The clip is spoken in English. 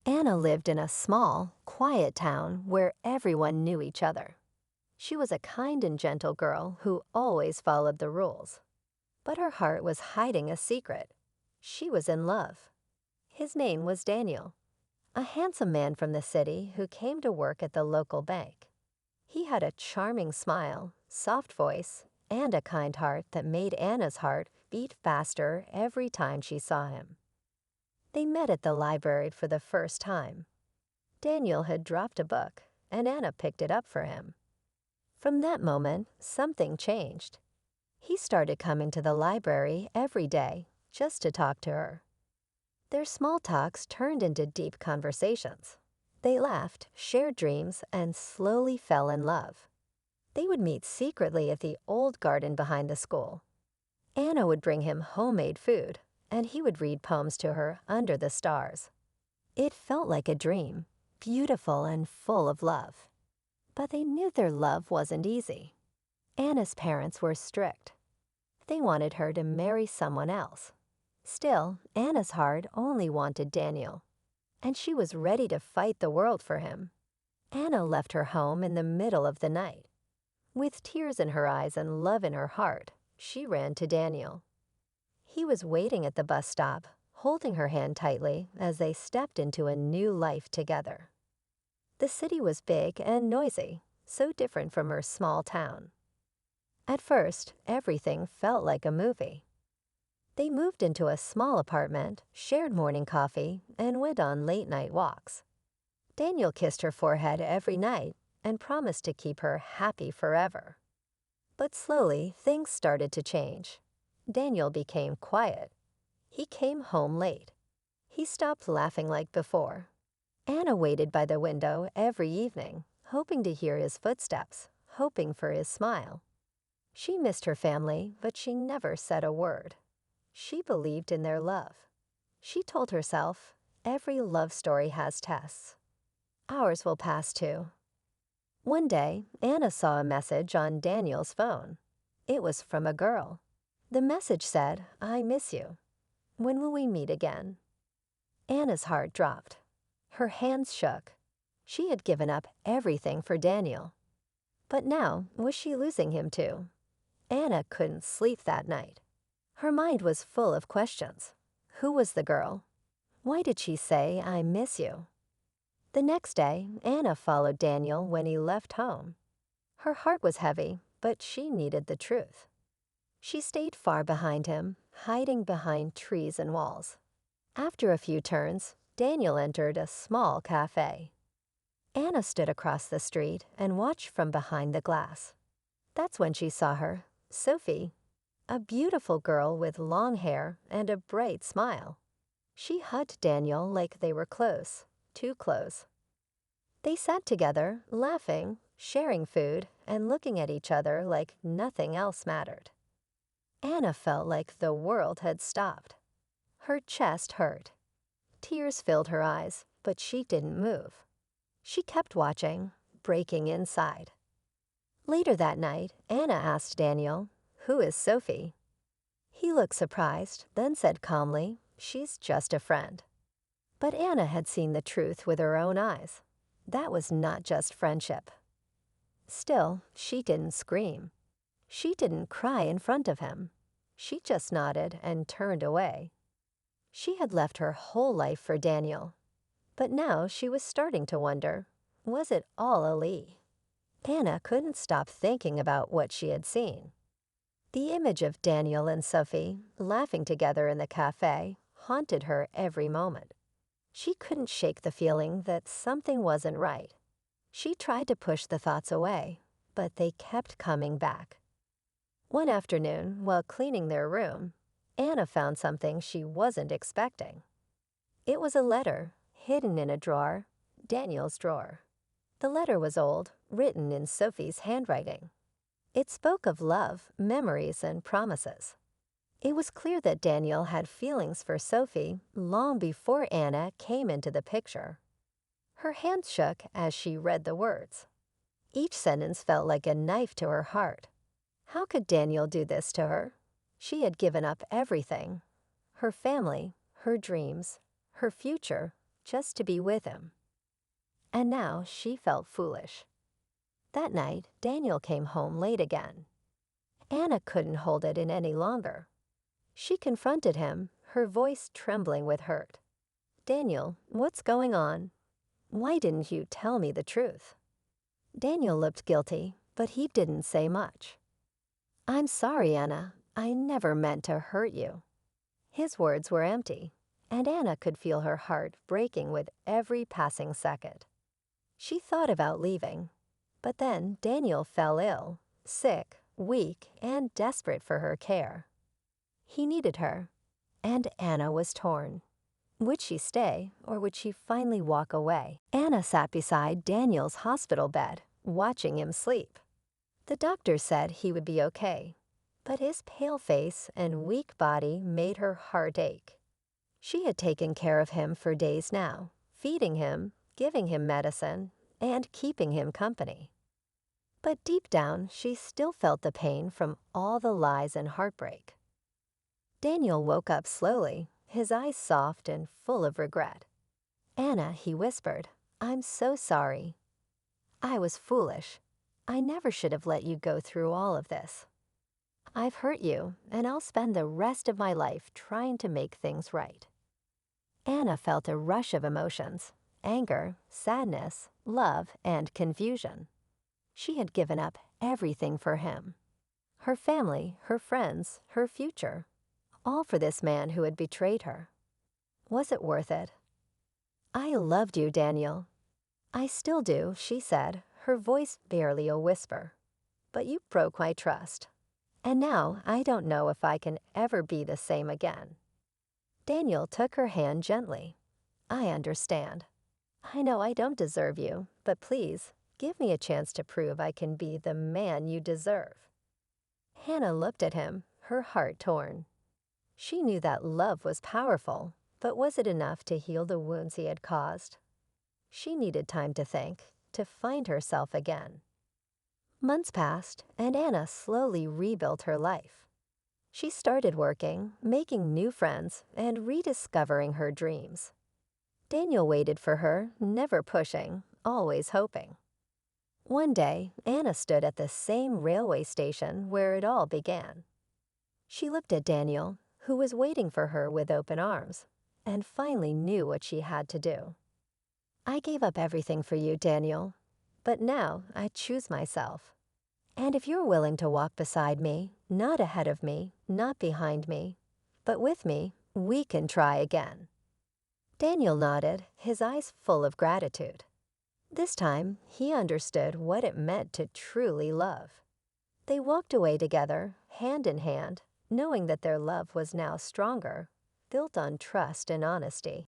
Anna lived in a small, quiet town where everyone knew each other. She was a kind and gentle girl who always followed the rules. But her heart was hiding a secret. She was in love. His name was Daniel, a handsome man from the city who came to work at the local bank. He had a charming smile, soft voice, and a kind heart that made Anna's heart beat faster every time she saw him. They met at the library for the first time. Daniel had dropped a book, and Anna picked it up for him. From that moment, something changed. He started coming to the library every day just to talk to her. Their small talks turned into deep conversations. They laughed, shared dreams, and slowly fell in love. They would meet secretly at the old garden behind the school. Anna would bring him homemade food, and he would read poems to her under the stars. It felt like a dream, beautiful and full of love. But they knew their love wasn't easy. Anna's parents were strict. They wanted her to marry someone else. Still, Anna's heart only wanted Daniel, and she was ready to fight the world for him. Anna left her home in the middle of the night. With tears in her eyes and love in her heart, she ran to Daniel. He was waiting at the bus stop, holding her hand tightly as they stepped into a new life together. The city was big and noisy, so different from her small town. At first, everything felt like a movie. They moved into a small apartment, shared morning coffee, and went on late-night walks. Daniel kissed her forehead every night and promised to keep her happy forever. But slowly, things started to change. Daniel became quiet. He came home late. He stopped laughing like before. Anna waited by the window every evening, hoping to hear his footsteps, hoping for his smile. She missed her family, but she never said a word. She believed in their love. She told herself, every love story has tests. Ours will pass too. One day, Anna saw a message on Daniel's phone. It was from a girl. The message said, "I miss you. When will we meet again?" Anna's heart dropped. Her hands shook. She had given up everything for Daniel. But now, was she losing him too? Anna couldn't sleep that night. Her mind was full of questions. Who was the girl? Why did she say, "I miss you"? The next day, Anna followed Daniel when he left home. Her heart was heavy, but she needed the truth. She stayed far behind him, hiding behind trees and walls. After a few turns, Daniel entered a small cafe. Anna stood across the street and watched from behind the glass. That's when she saw her, Sophie, a beautiful girl with long hair and a bright smile. She hugged Daniel like they were close, too close. They sat together, laughing, sharing food, and looking at each other like nothing else mattered. Anna felt like the world had stopped. Her chest hurt. Tears filled her eyes, but she didn't move. She kept watching, breaking inside. Later that night, Anna asked Daniel, "Who is Sophie?" He looked surprised, then said calmly, "She's just a friend." But Anna had seen the truth with her own eyes. That was not just friendship. Still, she didn't scream. She didn't cry in front of him. She just nodded and turned away. She had left her whole life for Daniel. But now she was starting to wonder, was it all a lie? Anna couldn't stop thinking about what she had seen. The image of Daniel and Sophie laughing together in the cafe haunted her every moment. She couldn't shake the feeling that something wasn't right. She tried to push the thoughts away, but they kept coming back. One afternoon, while cleaning their room, Anna found something she wasn't expecting. It was a letter, hidden in a drawer, Daniel's drawer. The letter was old, written in Sophie's handwriting. It spoke of love, memories, and promises. It was clear that Daniel had feelings for Sophie long before Anna came into the picture. Her hands shook as she read the words. Each sentence felt like a knife to her heart. How could Daniel do this to her? She had given up everything. Her family, her dreams, her future, just to be with him. And now she felt foolish. That night, Daniel came home late again. Anna couldn't hold it in any longer. She confronted him, her voice trembling with hurt. "Daniel, what's going on? Why didn't you tell me the truth?" Daniel looked guilty, but he didn't say much. "I'm sorry, Anna. I never meant to hurt you." His words were empty, and Anna could feel her heart breaking with every passing second. She thought about leaving, but then Daniel fell ill, sick, weak, and desperate for her care. He needed her, and Anna was torn. Would she stay, or would she finally walk away? Anna sat beside Daniel's hospital bed, watching him sleep. The doctor said he would be okay, but his pale face and weak body made her heart ache. She had taken care of him for days now, feeding him, giving him medicine, and keeping him company. But deep down, she still felt the pain from all the lies and heartbreak. Daniel woke up slowly, his eyes soft and full of regret. "Anna," he whispered, "I'm so sorry. I was foolish. I never should have let you go through all of this. I've hurt you, and I'll spend the rest of my life trying to make things right." Anna felt a rush of emotions: anger, sadness, love, and confusion. She had given up everything for him. Her family, her friends, her future. All for this man who had betrayed her. Was it worth it? "I loved you, Daniel." "I still do," she said, her voice barely a whisper. "But you broke my trust. And now I don't know if I can ever be the same again." Daniel took her hand gently. "I understand. I know I don't deserve you, but please, give me a chance to prove I can be the man you deserve." Hannah looked at him, her heart torn. She knew that love was powerful, but was it enough to heal the wounds he had caused? She needed time to think, to find herself again. Months passed, and Anna slowly rebuilt her life. She started working, making new friends, and rediscovering her dreams. Daniel waited for her, never pushing, always hoping. One day, Anna stood at the same railway station where it all began. She looked at Daniel, who was waiting for her with open arms, and finally knew what she had to do. "I gave up everything for you, Daniel, but now I choose myself. And if you're willing to walk beside me, not ahead of me, not behind me, but with me, we can try again." Daniel nodded, his eyes full of gratitude. This time, he understood what it meant to truly love. They walked away together, hand in hand, knowing that their love was now stronger, built on trust and honesty.